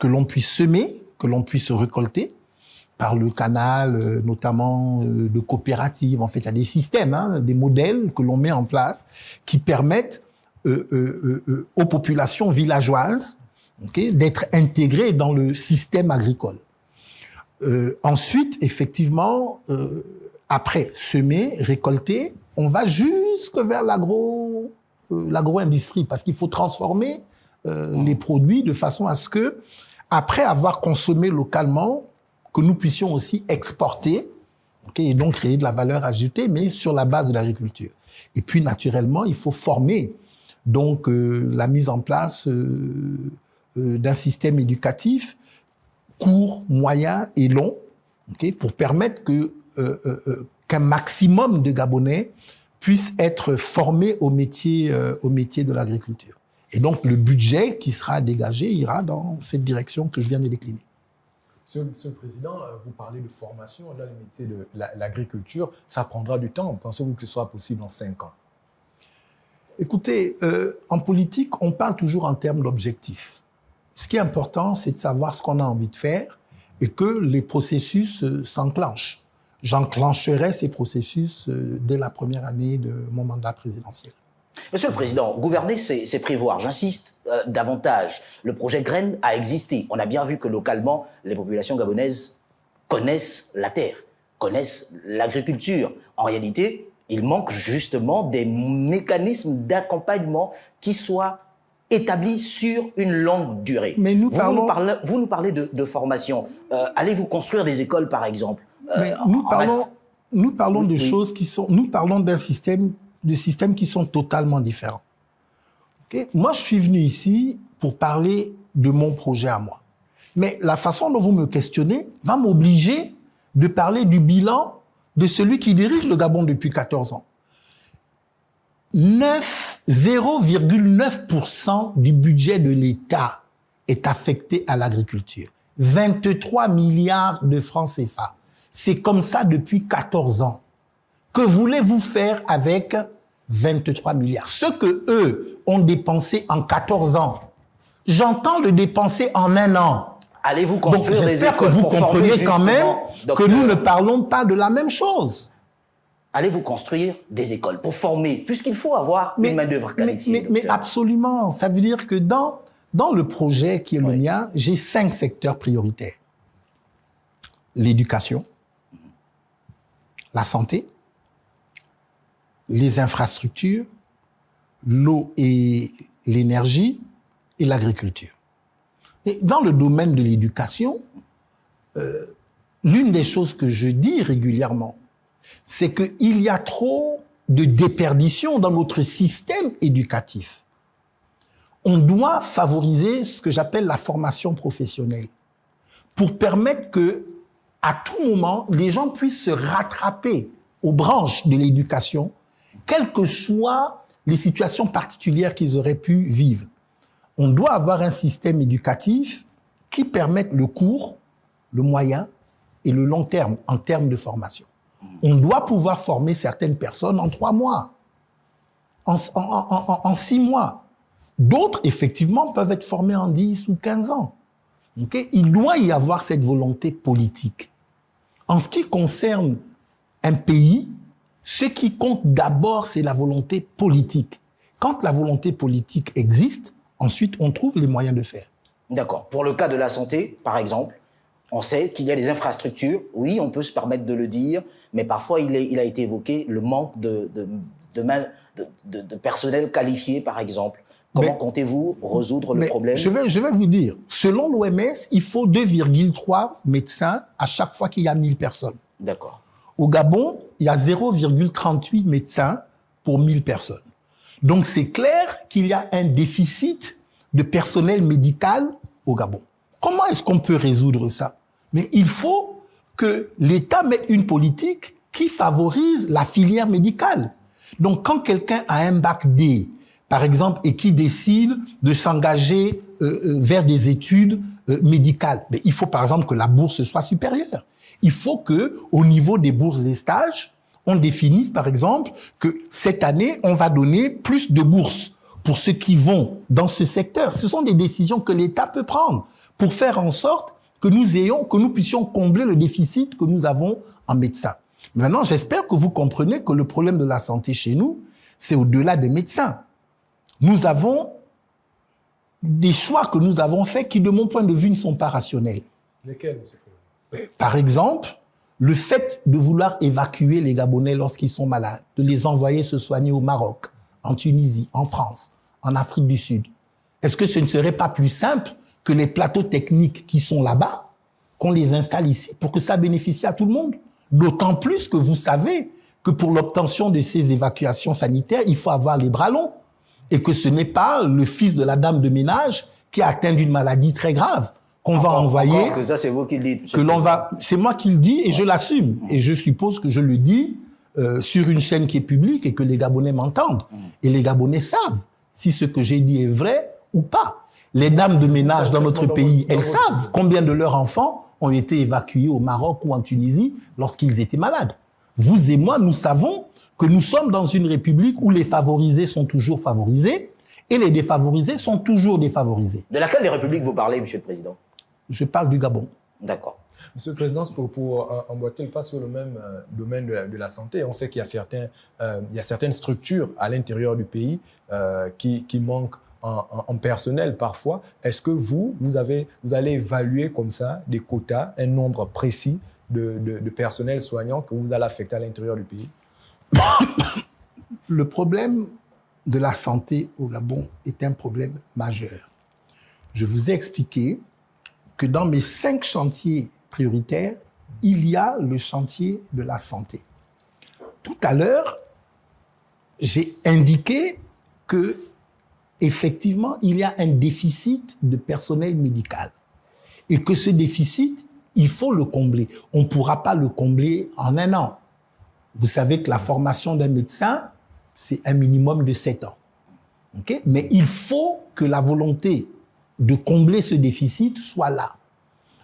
B: que l'on puisse semer, que l'on puisse récolter, par le canal, notamment de coopératives. En fait, il y a des systèmes, des modèles que l'on met en place qui permettent aux populations villageoises d'être intégrées dans le système agricole. Ensuite, effectivement, après semer, récolter, on va jusque vers l'agro-industrie parce qu'il faut transformer les produits de façon à ce que, après avoir consommé localement, que nous puissions aussi exporter, et donc créer de la valeur ajoutée, mais sur la base de l'agriculture. Et puis, naturellement, il faut former donc la mise en place d'un système éducatif court, moyen et long, pour permettre qu'un maximum de Gabonais puissent être formés au métier de l'agriculture. Et donc, le budget qui sera dégagé ira dans cette direction que je viens de décliner.
C: Monsieur le Président, vous parlez de formation dans les métiers de l'agriculture. Ça prendra du temps. Pensez-vous que ce soit possible en 5 ans?
B: Écoutez, en politique, on parle toujours en termes d'objectifs. Ce qui est important, c'est de savoir ce qu'on a envie de faire et que les processus s'enclenchent. J'enclencherai ces processus dès la première année de mon mandat présidentiel.
A: Monsieur le Président, gouverner, c'est prévoir. J'insiste davantage. Le projet Graines a existé. On a bien vu que localement, les populations gabonaises connaissent la terre, connaissent l'agriculture. En réalité, il manque justement des mécanismes d'accompagnement qui soient établis sur une longue durée.
B: Mais nous
A: vous nous parlez de formation. Allez-vous construire des écoles, par exemple?
B: Mais nous parlons de choses qui sont... Nous parlons de systèmes qui sont totalement différents. Moi, je suis venu ici pour parler de mon projet à moi. Mais la façon dont vous me questionnez va m'obliger de parler du bilan de celui qui dirige le Gabon depuis 14 ans. 9 0,9% du budget de l'État est affecté à l'agriculture. 23 milliards de francs CFA. C'est comme ça depuis 14 ans. Que voulez-vous faire avec 23 milliards? Ce que eux ont dépensé en 14 ans, j'entends le dépenser en un an.
A: Allez-vous
B: Donc
A: construire des
B: j'espère que
A: écoles
B: vous
A: pour former
B: comprenez quand même
A: justement,
B: que
A: docteur,
B: nous ne parlons pas de la même chose.
A: allez-vous construire des écoles pour former, puisqu'il faut avoir une main-d'œuvre qualifiée.
B: Mais
A: docteur.
B: absolument. Ça veut dire que dans le projet qui est le mien, j'ai 5 secteurs prioritaires. L'éducation, la santé, les infrastructures, l'eau et l'énergie et l'agriculture. Et dans le domaine de l'éducation, l'une des choses que je dis régulièrement, c'est qu'il y a trop de déperdition dans notre système éducatif. On doit favoriser ce que j'appelle la formation professionnelle pour permettre que, à tout moment, les gens puissent se rattraper aux branches de l'éducation, quelles que soient les situations particulières qu'ils auraient pu vivre. On doit avoir un système éducatif qui permette le court, le moyen et le long terme en termes de formation. On doit pouvoir former certaines personnes en 3 mois, en 6 mois. D'autres, effectivement, peuvent être formés en 10 ou 15 ans. Okay? Il doit y avoir cette volonté politique. En ce qui concerne un pays, ce qui compte d'abord, c'est la volonté politique. Quand la volonté politique existe, ensuite, on trouve les moyens de faire.
A: D'accord. Pour le cas de la santé, par exemple, on sait qu'il y a des infrastructures. Oui, on peut se permettre de le dire, mais parfois, il a été évoqué le manque de personnel qualifié, par exemple. Comment comptez-vous résoudre le problème?
B: Je vais vous dire, selon l'OMS, il faut 2,3 médecins à chaque fois qu'il y a 1000 personnes.
A: D'accord.
B: Au Gabon, il y a 0,38 médecins pour 1000 personnes. Donc, c'est clair qu'il y a un déficit de personnel médical au Gabon. Comment est-ce qu'on peut résoudre ça? Mais il faut que l'État mette une politique qui favorise la filière médicale. Donc, quand quelqu'un a un bac D, par exemple, et qui décide de s'engager vers des études médicales, mais il faut par exemple que la bourse soit supérieure. Il faut que, au niveau des bourses et stages, on définisse par exemple que cette année, on va donner plus de bourses pour ceux qui vont dans ce secteur. Ce sont des décisions que l'État peut prendre pour faire en sorte que nous puissions combler le déficit que nous avons en médecins. Maintenant, j'espère que vous comprenez que le problème de la santé chez nous, c'est au-delà des médecins. Nous avons des choix que nous avons faits qui, de mon point de vue, ne sont pas rationnels.
C: Lesquels, monsieur le Président?
B: Par exemple, le fait de vouloir évacuer les Gabonais lorsqu'ils sont malades, de les envoyer se soigner au Maroc, en Tunisie, en France, en Afrique du Sud. Est-ce que ce ne serait pas plus simple que les plateaux techniques qui sont là-bas, qu'on les installe ici pour que ça bénéficie à tout le monde? D'autant plus que vous savez que pour l'obtention de ces évacuations sanitaires, il faut avoir les bras longs. Et que ce n'est pas le fils de la dame de ménage qui est atteint d'une maladie très grave qu'on va envoyer.
A: Encore que ça, c'est vous qui le dites.
B: C'est moi qui le dis et je l'assume. Et je suppose que je le dis sur une chaîne qui est publique et que les Gabonais m'entendent. Et les Gabonais savent si ce que j'ai dit est vrai ou pas. Les dames de ménage dans notre pays, elles savent combien de leurs enfants ont été évacués au Maroc ou en Tunisie lorsqu'ils étaient malades. Vous et moi, nous savons que nous sommes dans une république où les favorisés sont toujours favorisés et les défavorisés sont toujours défavorisés.
A: De laquelle des républiques vous parlez, Monsieur le Président?
B: Je parle du Gabon.
A: D'accord.
C: Monsieur le Président, pour emboîter le pas sur le même domaine de la santé, on sait qu'il y a certaines structures à l'intérieur du pays qui manquent en personnel parfois. Est-ce que vous allez évaluer comme ça des quotas, un nombre précis de personnel soignant que vous allez affecter à l'intérieur du pays?
B: Le problème de la santé au Gabon est un problème majeur. Je vous ai expliqué que dans mes 5 chantiers prioritaires, il y a le chantier de la santé. Tout à l'heure, j'ai indiqué que effectivement, il y a un déficit de personnel médical et que ce déficit, il faut le combler. On ne pourra pas le combler en un an. Vous savez que la formation d'un médecin, c'est un minimum de 7 ans. Okay? Mais il faut que la volonté de combler ce déficit soit là.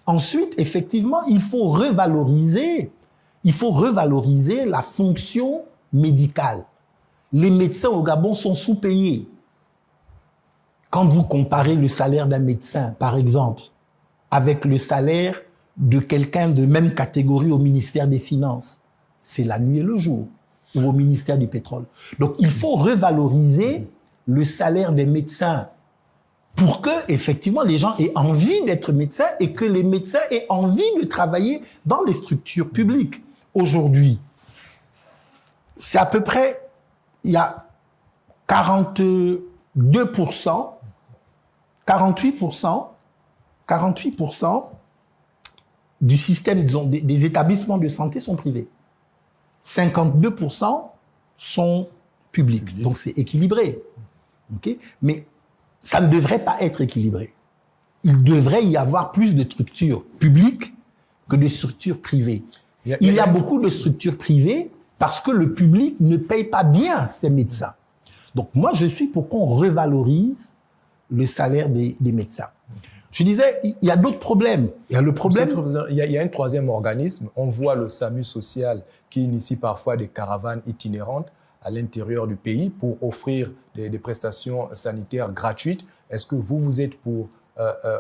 B: Ensuite, effectivement, il faut revaloriser la fonction médicale. Les médecins au Gabon sont sous-payés. Quand vous comparez le salaire d'un médecin, par exemple, avec le salaire de quelqu'un de même catégorie au ministère des Finances, c'est la nuit et le jour, ou au ministère du Pétrole. Donc, il faut revaloriser le salaire des médecins pour que, effectivement, les gens aient envie d'être médecins et que les médecins aient envie de travailler dans les structures publiques. Aujourd'hui, c'est à peu près, il y a 42%, 48% du système, disons, des établissements de santé sont privés. 52% sont publics. Donc, c'est équilibré. Okay? Mais ça ne devrait pas être équilibré. Il devrait y avoir plus de structures publiques que de structures privées. Il y a beaucoup de structures privées parce que le public ne paye pas bien ses médecins. Donc, moi, je suis pour qu'on revalorise le salaire des médecins. Je disais, il y a d'autres problèmes. Il y a le problème...
C: Il y a un troisième organisme. On voit le SAMU social qui initie parfois des caravanes itinérantes à l'intérieur du pays pour offrir des prestations sanitaires gratuites. Est-ce que vous êtes pour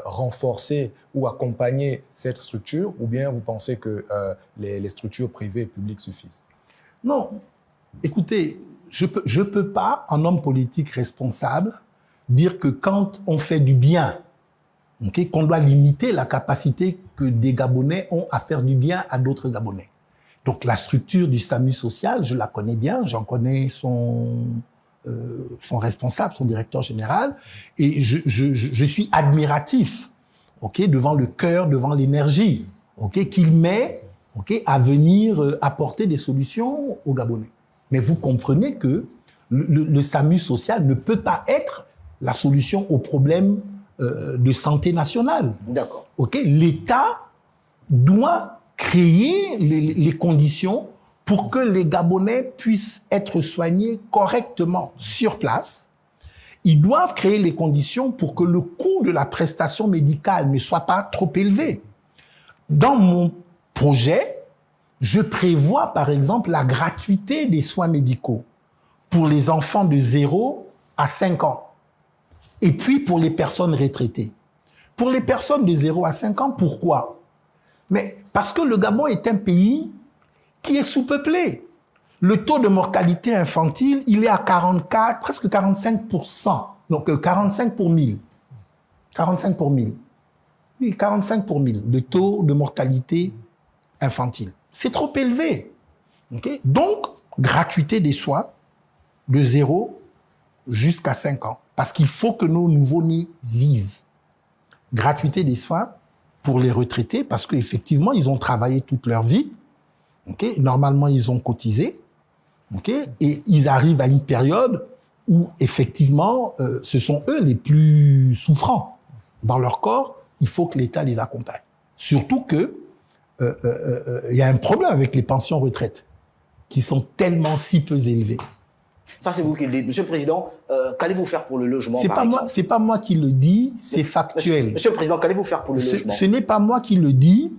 C: renforcer ou accompagner cette structure ou bien vous pensez que les structures privées et publiques suffisent?
B: Non. Écoutez, je peux pas, en homme politique responsable, dire que quand on fait du bien, okay, qu'on doit limiter la capacité que des Gabonais ont à faire du bien à d'autres Gabonais. Donc la structure du SAMU social, je la connais bien, j'en connais son responsable, son directeur général, et je suis admiratif, okay, devant le cœur, devant l'énergie, okay, qu'il met, okay, à venir apporter des solutions aux Gabonais. Mais vous comprenez que le SAMU social ne peut pas être la solution aux problèmes de santé nationale.
A: D'accord.
B: Okay? L'État doit créer les conditions pour que les Gabonais puissent être soignés correctement sur place. Ils doivent créer les conditions pour que le coût de la prestation médicale ne soit pas trop élevé. Dans mon projet, je prévois par exemple la gratuité des soins médicaux pour les enfants de 0 à 5 ans. Et puis pour les personnes retraitées. Pour les personnes de 0 à 5 ans, pourquoi? Mais parce que le Gabon est un pays qui est sous-peuplé. Le taux de mortalité infantile, il est à 44, presque 45%. Donc 45 pour 1000. 45 pour 1000. Oui, 45 pour 1000, le taux de mortalité infantile. C'est trop élevé. Okay? Donc, gratuité des soins de 0 jusqu'à 5 ans. Parce qu'il faut que nos nouveau-nés vivent. Gratuité des soins pour les retraités, parce qu'effectivement, ils ont travaillé toute leur vie. Okay? Normalement, ils ont cotisé. Okay? Et ils arrivent à une période où, effectivement, ce sont eux les plus souffrants dans leur corps. Il faut que l'État les accompagne. Surtout que y a un problème avec les pensions retraite, qui sont tellement si peu élevées.
A: Ça, c'est vous qui le dites. Monsieur le Président, qu'allez-vous faire pour le logement,
B: C'est pas moi qui le dis, c'est factuel.
A: Monsieur le Président, qu'allez-vous faire pour le logement?
B: Ce n'est pas moi qui le dis,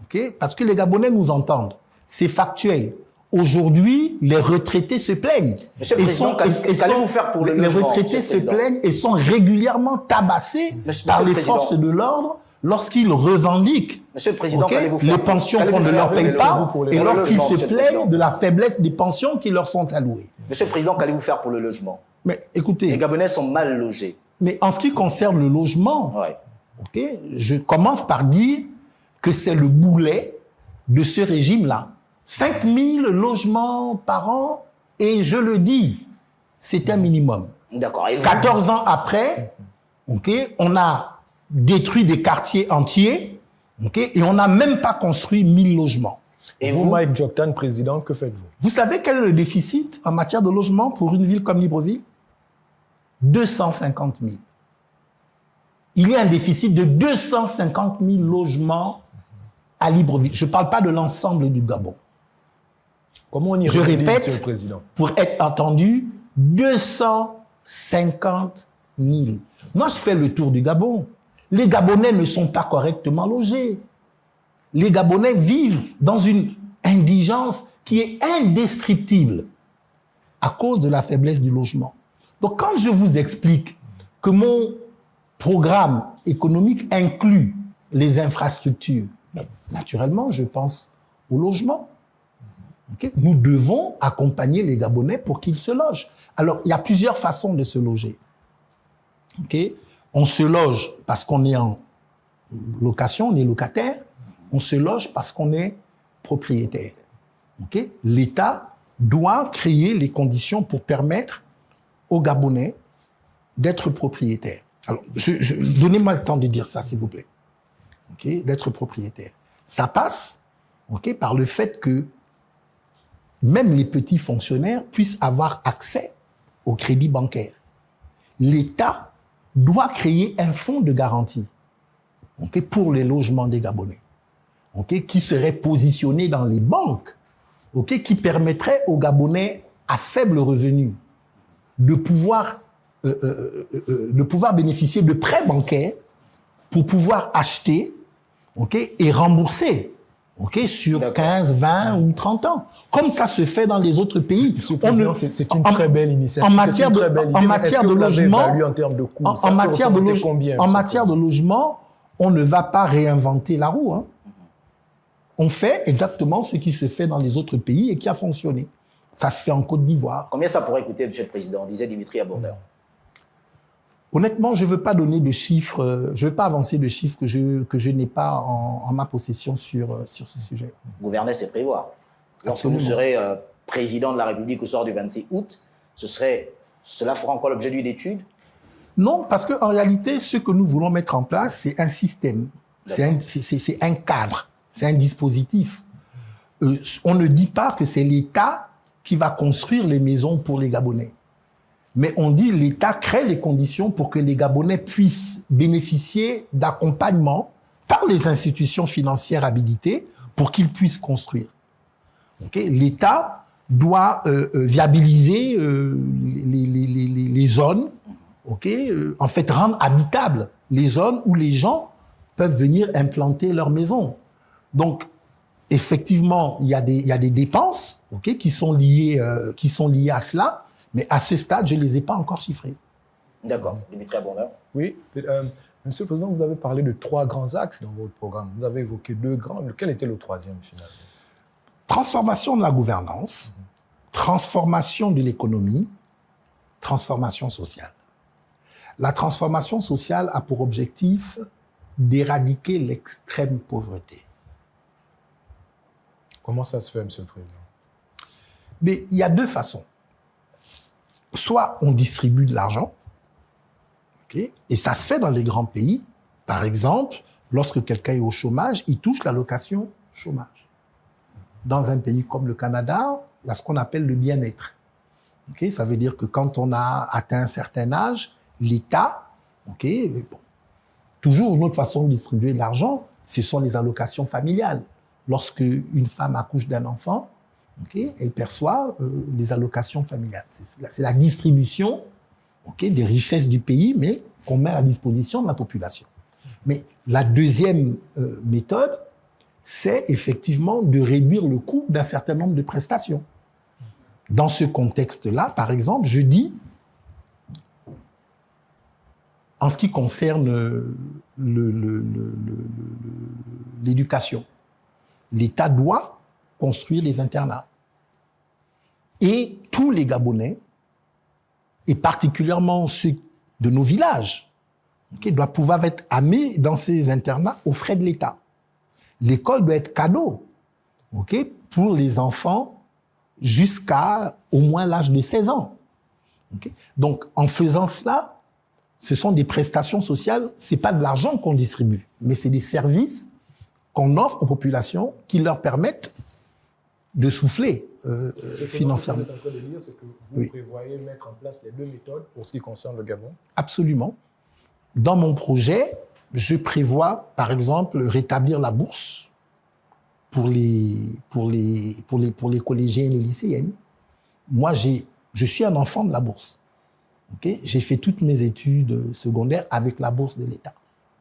B: okay, parce que les Gabonais nous entendent. C'est factuel. Aujourd'hui, les retraités se plaignent.
A: Monsieur le Président, qu'allez-vous faire pour le logement?
B: Les retraités se plaignent et sont régulièrement tabassés par les forces de l'ordre lorsqu'ils revendiquent,
A: Monsieur le Président,
B: okay, les pensions qu'on ne leur paye pas et lorsqu'ils se plaignent de la faiblesse des pensions qui leur sont allouées.
A: Monsieur le Président, qu'allez-vous faire pour le logement?
B: Mais écoutez,
A: les Gabonais sont mal logés.
B: Mais en ce qui concerne le logement,
A: ouais,
B: okay, je commence par dire que c'est le boulet de ce régime-là. 5000 logements par an, et je le dis, c'est un minimum.
A: D'accord.
B: 14 ans après, okay, on a détruit des quartiers entiers, okay, et on n'a même pas construit 1000 logements.
C: Et vous, Mike Joktan, président, que faites-vous?
B: Vous savez quel est le déficit en matière de logement pour une ville comme Libreville? 250 000. Il y a un déficit de 250 000 logements à Libreville. Je ne parle pas de l'ensemble du Gabon.
C: Comment on y
B: Je
C: remédie,
B: répète,
C: Monsieur le Président?
B: pour être entendu, 250 50 000. Moi, je fais le tour du Gabon. Les Gabonais ne sont pas correctement logés. Les Gabonais vivent dans une indigence qui est indescriptible à cause de la faiblesse du logement. Donc, quand je vous explique que mon programme économique inclut les infrastructures, mais naturellement, je pense au logement. Okay? Nous devons accompagner les Gabonais pour qu'ils se logent. Alors, il y a plusieurs façons de se loger. Okay? On se loge parce qu'on est en location, on est locataire. On se loge parce qu'on est propriétaire. Okay? L'État doit créer les conditions pour permettre aux Gabonais d'être propriétaires. Alors, donnez-moi le temps de dire ça, s'il vous plaît. Okay? D'être propriétaire. Ça passe par le fait que même les petits fonctionnaires puissent avoir accès au crédit bancaire. L'État doit créer un fonds de garantie pour les logements des Gabonais, qui serait positionné dans les banques, qui permettrait aux Gabonais à faible revenu de pouvoir bénéficier de prêts bancaires pour pouvoir acheter et rembourser sur 15, 20 ou 30 ans. Comme ça se fait dans les autres pays.
C: Monsieur le Président, c'est une très belle initiative.
B: En matière de logement, en matière de logement, on ne va pas réinventer la roue. Hein. On fait exactement ce qui se fait dans les autres pays et qui a fonctionné. Ça se fait en Côte d'Ivoire.
A: Combien ça pourrait coûter, Monsieur le Président, disait Dimitri Abonder?
B: Honnêtement, je ne veux pas donner de chiffres, je ne veux pas avancer de chiffres que je n'ai pas en ma possession sur ce sujet.
A: Gouverner, c'est prévoir. Lorsque vous serez président de la République au soir du 26 août, cela fera encore l'objet d'une étude?
B: Non, parce qu'en réalité, ce que nous voulons mettre en place, c'est un système, c'est un cadre, c'est un dispositif. On ne dit pas que c'est l'État qui va construire les maisons pour les Gabonais. Mais on dit l'État crée les conditions pour que les Gabonais puissent bénéficier d'accompagnement par les institutions financières habilitées pour qu'ils puissent construire. L'État doit viabiliser les zones, en fait rendre habitables les zones où les gens peuvent venir implanter leur maison. Donc, effectivement, il y a des dépenses qui sont liées à cela. Mais à ce stade, je ne les ai pas encore chiffrés.
A: D'accord. Dimitri Abonder.
C: Oui. Monsieur le Président, vous avez parlé de 3 grands axes dans votre programme. Vous avez évoqué 2 grands. Lequel était le 3e, finalement?
B: Transformation de la gouvernance, transformation de l'économie, transformation sociale. La transformation sociale a pour objectif d'éradiquer l'extrême pauvreté.
C: Comment ça se fait, Monsieur le Président?
B: Mais il y a 2 façons. Soit on distribue de l'argent, et ça se fait dans les grands pays. Par exemple, lorsque quelqu'un est au chômage, il touche l'allocation chômage. Dans un pays comme le Canada, il y a ce qu'on appelle le bien-être. Ça veut dire que quand on a atteint un certain âge, l'État, toujours une autre façon de distribuer de l'argent, ce sont les allocations familiales. Lorsque une femme accouche d'un enfant, elle perçoit des allocations familiales. C'est la distribution des richesses du pays, mais qu'on met à disposition de la population. Mais la deuxième méthode, c'est effectivement de réduire le coût d'un certain nombre de prestations. Dans ce contexte-là, par exemple, je dis, en ce qui concerne l'éducation, l'État doit construire des internats. Et tous les Gabonais, et particulièrement ceux de nos villages, doivent pouvoir être amenés dans ces internats aux frais de l'État. L'école doit être cadeau pour les enfants jusqu'à au moins l'âge de 16 ans. Donc, en faisant cela, ce sont des prestations sociales, ce n'est pas de l'argent qu'on distribue, mais c'est des services qu'on offre aux populations qui leur permettent de souffler financièrement.
C: Ce que vous êtes en train de dire, c'est que vous prévoyez mettre en place les 2 méthodes pour ce qui concerne le Gabon? Absolument.
B: Dans mon projet, je prévois, par exemple, rétablir la bourse pour les collégiens et les lycéennes. Moi, je suis un enfant de la bourse. Okay? J'ai fait toutes mes études secondaires avec la bourse de l'État.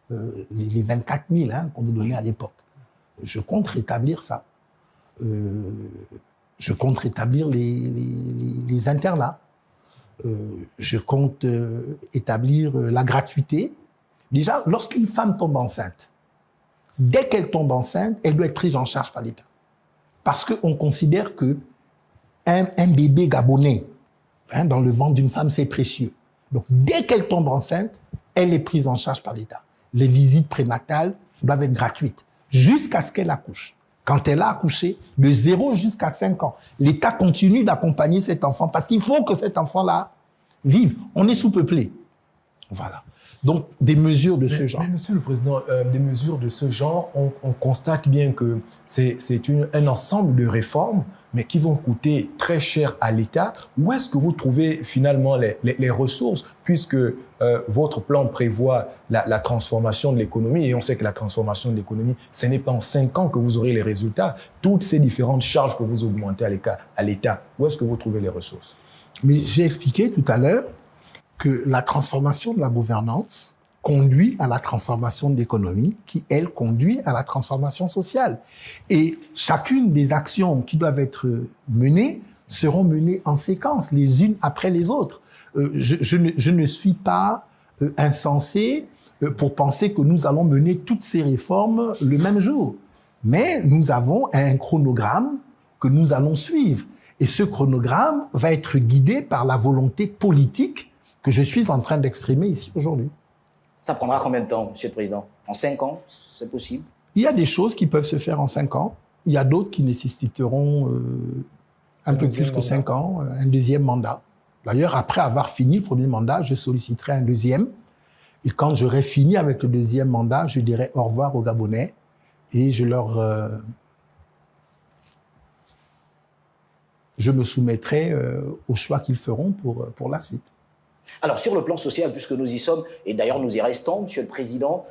B: Les 24 000 qu'on nous donnait à l'époque. Je compte rétablir ça. Je compte rétablir les internats. Je compte établir la gratuité. Déjà, lorsqu'une femme tombe enceinte, dès qu'elle tombe enceinte, elle doit être prise en charge par l'État. Parce qu'on considère que un bébé gabonais dans le ventre d'une femme, c'est précieux. Donc, dès qu'elle tombe enceinte, elle est prise en charge par l'État. Les visites prénatales doivent être gratuites jusqu'à ce qu'elle accouche. Quand elle a accouché, de 0 jusqu'à 5 ans, l'État continue d'accompagner cet enfant parce qu'il faut que cet enfant-là vive. On est sous-peuplé. Voilà. Donc, des mesures de ce genre.
C: Mais Monsieur le Président, des mesures de ce genre, on constate bien que c'est un ensemble de réformes, mais qui vont coûter très cher à l'État. Où est-ce que vous trouvez finalement les ressources, puisque votre plan prévoit la transformation de l'économie, et on sait que la transformation de l'économie, ce n'est pas en 5 ans que vous aurez les résultats. Toutes ces différentes charges que vous augmentez à l'État, où est-ce que vous trouvez les ressources?
B: Mais j'ai expliqué tout à l'heure que la transformation de la gouvernance conduit à la transformation de l'économie, qui, elle, conduit à la transformation sociale. Et chacune des actions qui doivent être menées seront menées en séquence, les unes après les autres. Je ne suis pas insensé pour penser que nous allons mener toutes ces réformes le même jour. Mais nous avons un chronogramme que nous allons suivre. Et ce chronogramme va être guidé par la volonté politique que je suis en train d'exprimer ici aujourd'hui.
A: Ça prendra combien de temps, Monsieur le Président? En 5 ans, c'est possible?
B: Il y a des choses qui peuvent se faire en 5 ans. Il y a d'autres qui nécessiteront un peu plus que 5 ans, un deuxième mandat. D'ailleurs, après avoir fini le premier mandat, je solliciterai un deuxième. Et quand j'aurai fini avec le deuxième mandat, je dirai au revoir aux Gabonais et je me soumettrai au choix qu'ils feront pour la suite.
A: Alors, sur le plan social, puisque nous y sommes, et d'ailleurs nous y restons, Monsieur le Président,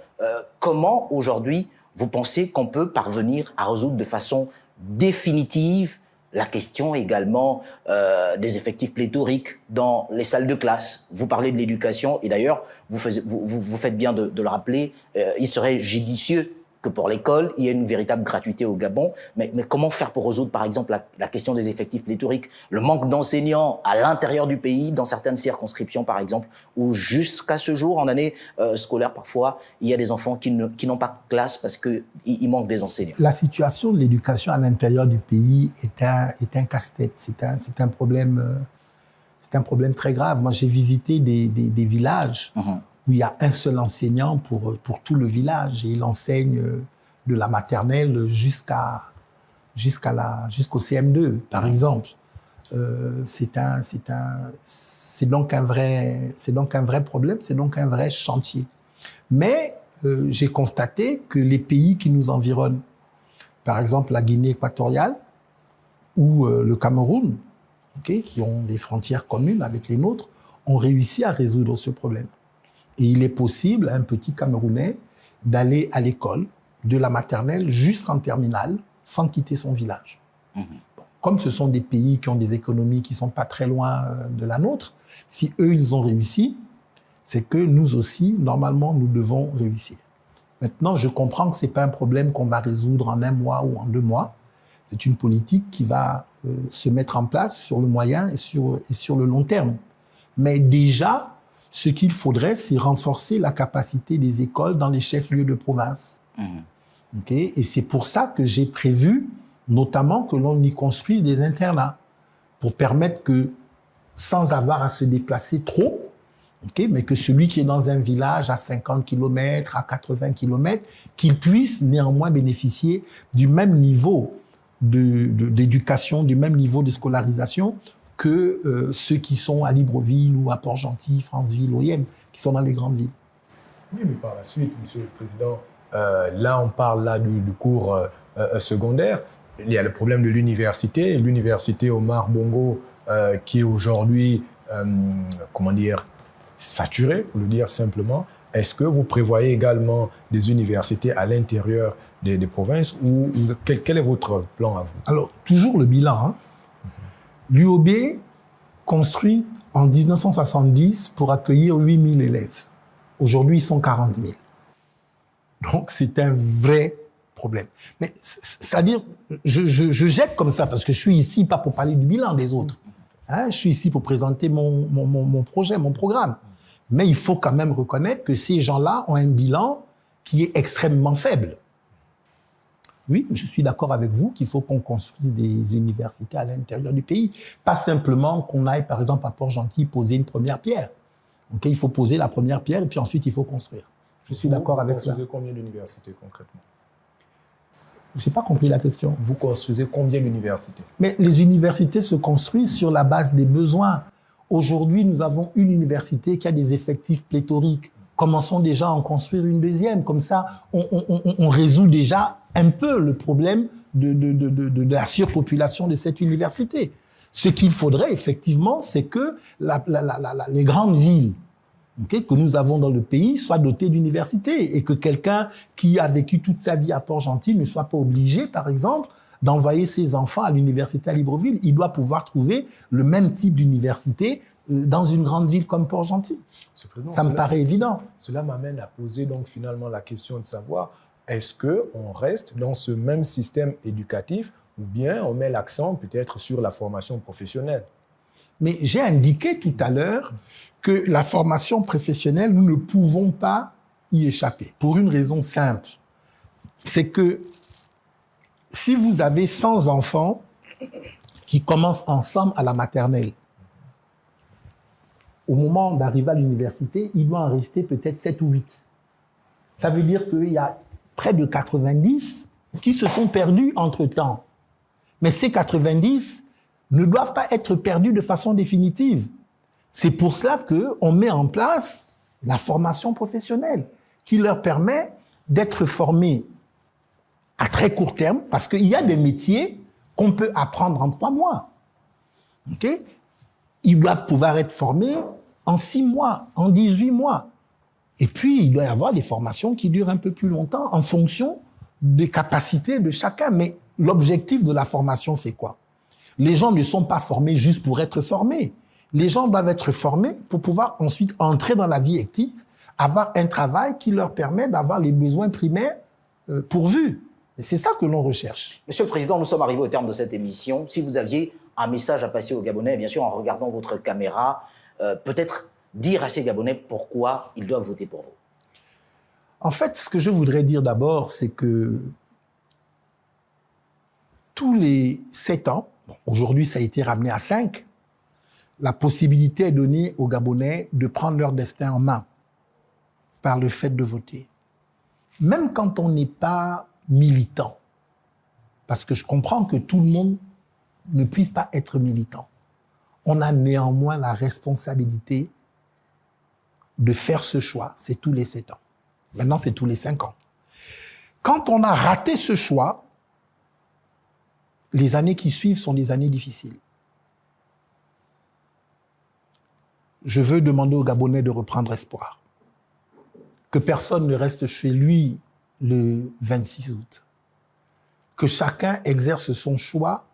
A: comment aujourd'hui vous pensez qu'on peut parvenir à résoudre de façon définitive la question également des effectifs pléthoriques dans les salles de classe? Vous parlez de l'éducation, et d'ailleurs, vous faites bien de le rappeler, il serait judicieux que pour l'école, il y ait une véritable gratuité au Gabon. Mais comment faire pour résoudre, par exemple, la question des effectifs pléthoriques, le manque d'enseignants à l'intérieur du pays, dans certaines circonscriptions, par exemple, où jusqu'à ce jour, en année scolaire, parfois, il y a des enfants qui n'ont pas de classe parce qu'il manque des enseignants.
B: La situation de l'éducation à l'intérieur du pays est un casse-tête. C'est un problème très grave. Moi, j'ai visité des villages où il y a un seul enseignant pour tout le village et il enseigne de la maternelle jusqu'au CM2, par exemple. C'est donc un vrai problème, c'est donc un vrai chantier. Mais j'ai constaté que les pays qui nous environnent, par exemple la Guinée équatoriale ou le Cameroun, qui ont des frontières communes avec les nôtres, ont réussi à résoudre ce problème. Et il est possible à un petit Camerounais d'aller à l'école, de la maternelle jusqu'en terminale, sans quitter son village. Bon, comme ce sont des pays qui ont des économies qui ne sont pas très loin de la nôtre, si eux, ils ont réussi, c'est que nous aussi, normalement, nous devons réussir. Maintenant, je comprends que ce n'est pas un problème qu'on va résoudre en 1 mois ou en 2 mois. C'est une politique qui va se mettre en place sur le moyen et sur le long terme. Mais déjà, ce qu'il faudrait, c'est renforcer la capacité des écoles dans les chefs-lieux de province. Et c'est pour ça que j'ai prévu, notamment, que l'on y construise des internats, pour permettre que, sans avoir à se déplacer trop, mais que celui qui est dans un village à 50 km, à 80 km, qu'il puisse néanmoins bénéficier du même niveau d'éducation, du même niveau de scolarisation que ceux qui sont à Libreville ou à Port-Gentil, Franceville, Oyem, qui sont dans les grandes villes.
C: Oui, mais par la suite, Monsieur le Président, là, on parle là du cours secondaire. Il y a le problème de l'université Omar Bongo, qui est aujourd'hui, saturée, pour le dire simplement. Est-ce que vous prévoyez également des universités à l'intérieur des provinces ou quel est votre plan à vous?
B: Alors, toujours le bilan. L'UOB construite en 1970 pour accueillir 8000 élèves. Aujourd'hui, ils sont 40 000. Donc, c'est un vrai problème. Mais c'est-à-dire, je jette comme ça parce que je suis ici pas pour parler du bilan des autres. Hein, je suis ici pour présenter mon projet, mon programme. Mais il faut quand même reconnaître que ces gens-là ont un bilan qui est extrêmement faible. Oui, je suis d'accord avec vous qu'il faut qu'on construise des universités à l'intérieur du pays. Pas simplement qu'on aille, par exemple, à Port-Gentil poser une première pierre. Okay, il faut poser la première pierre et puis ensuite il faut construire. Je suis d'accord avec ça.
C: Vous construisez combien d'universités concrètement?
B: Je n'ai pas compris la question.
C: Vous construisez combien d'universités?
B: Mais les universités se construisent sur la base des besoins. Aujourd'hui, nous avons une université qui a des effectifs pléthoriques. Commençons déjà à en construire une deuxième. Comme ça, on résout déjà un peu le problème de la surpopulation de cette université. Ce qu'il faudrait effectivement, c'est que les grandes villes que nous avons dans le pays soient dotées d'universités et que quelqu'un qui a vécu toute sa vie à Port-Gentil ne soit pas obligé, par exemple, d'envoyer ses enfants à l'université à Libreville. Il doit pouvoir trouver le même type d'université dans une grande ville comme Port-Gentil. Ça me paraît évident.
C: Cela m'amène à poser donc finalement la question de savoir, est-ce qu'on reste dans ce même système éducatif ou bien on met l'accent peut-être sur la formation professionnelle?
B: Mais j'ai indiqué tout à l'heure que la formation professionnelle, nous ne pouvons pas y échapper pour une raison simple. C'est que si vous avez 100 enfants qui commencent ensemble à la maternelle, au moment d'arriver à l'université, il doit en rester peut-être 7 ou 8. Ça veut dire qu'il y a près de 90 qui se sont perdus entre-temps. Mais ces 90 ne doivent pas être perdus de façon définitive. C'est pour cela qu'on met en place la formation professionnelle qui leur permet d'être formés à très court terme, parce qu'il y a des métiers qu'on peut apprendre en 3 mois. Okay? Ils doivent pouvoir être formés en 6 mois, en 18 mois. Et puis, il doit y avoir des formations qui durent un peu plus longtemps en fonction des capacités de chacun. Mais l'objectif de la formation, c'est quoi? Les gens ne sont pas formés juste pour être formés. Les gens doivent être formés pour pouvoir ensuite entrer dans la vie active, avoir un travail qui leur permet d'avoir les besoins primaires pourvus. Et c'est ça que l'on recherche.
A: Monsieur le Président, nous sommes arrivés au terme de cette émission. Si vous aviez un message à passer aux Gabonais, bien sûr en regardant votre caméra, peut-être dire à ces Gabonais pourquoi ils doivent voter pour vous.
B: En fait, ce que je voudrais dire d'abord, c'est que tous les 7 ans, aujourd'hui ça a été ramené à 5, la possibilité est donnée aux Gabonais de prendre leur destin en main par le fait de voter. Même quand on n'est pas militant, parce que je comprends que tout le monde ne puisse pas être militant, on a néanmoins la responsabilité de faire ce choix. C'est tous les 7 ans. Maintenant, c'est tous les 5 ans. Quand on a raté ce choix, les années qui suivent sont des années difficiles. Je veux demander aux Gabonais de reprendre espoir. Que personne ne reste chez lui le 26 août. Que chacun exerce son choix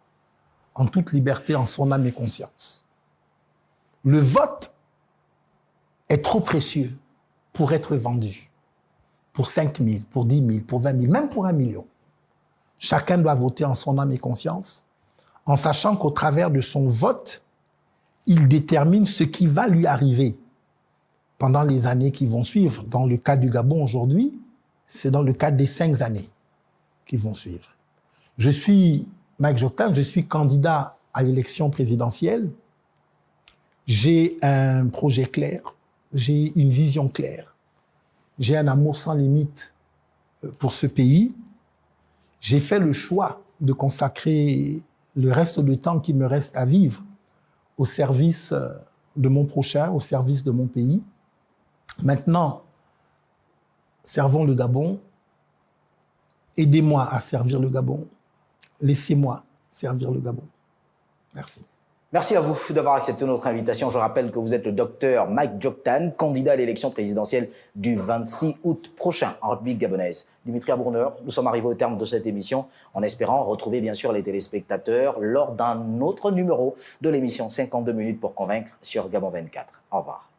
B: en toute liberté, en son âme et conscience. Le vote est trop précieux pour être vendu. Pour 5 000, pour 10 000, pour 20 000, même pour 1 million. Chacun doit voter en son âme et conscience, en sachant qu'au travers de son vote, il détermine ce qui va lui arriver pendant les années qui vont suivre. Dans le cas du Gabon aujourd'hui, c'est dans le cadre des 5 années qui vont suivre. Je suis Mike Joktan, je suis candidat à l'élection présidentielle. J'ai un projet clair, j'ai une vision claire, j'ai un amour sans limite pour ce pays. J'ai fait le choix de consacrer le reste du temps qui me reste à vivre au service de mon prochain, au service de mon pays. Maintenant, servons le Gabon. Aidez-moi à servir le Gabon. Laissez-moi servir le Gabon. Merci.
A: Merci à vous d'avoir accepté notre invitation. Je rappelle que vous êtes le docteur Mike Djoktan, candidat à l'élection présidentielle du 26 août prochain en République gabonaise. Dimitri Abourneur, nous sommes arrivés au terme de cette émission en espérant retrouver bien sûr les téléspectateurs lors d'un autre numéro de l'émission 52 minutes pour convaincre sur Gabon 24. Au revoir.